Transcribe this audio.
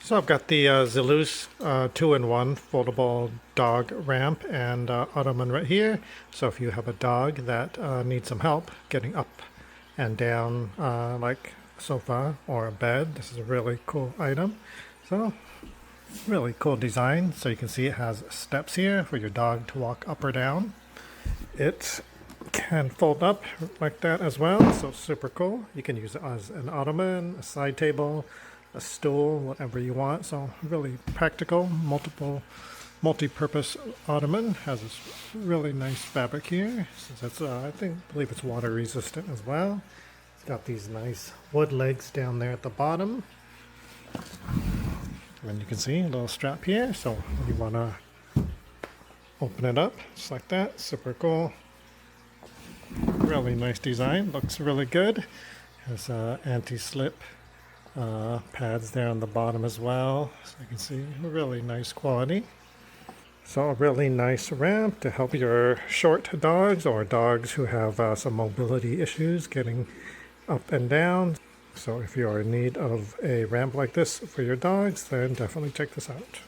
So I've got the Ziluce 2-in-1 foldable dog ramp and Ottoman right here. So if you have a dog that needs some help getting up and down like a sofa or a bed, this is a really cool item. So really cool design. So you can see it has steps here for your dog to walk up or down. It can fold up like that as well, so super cool. You can use it as an ottoman, a side table, a stool, whatever you want. So really practical, multi-purpose ottoman. Has this really nice fabric here, since it's believe it's water resistant as well. It's got these nice wood legs down there at the bottom, and you can see a little strap here. So you want to open it up just like that. Super cool. Really nice design. Looks really good. Has anti-slip pads there on the bottom as well. So you can see really nice quality. So a really nice ramp to help your short dogs or dogs who have some mobility issues getting up and down. So if you are in need of a ramp like this for your dogs, then definitely check this out.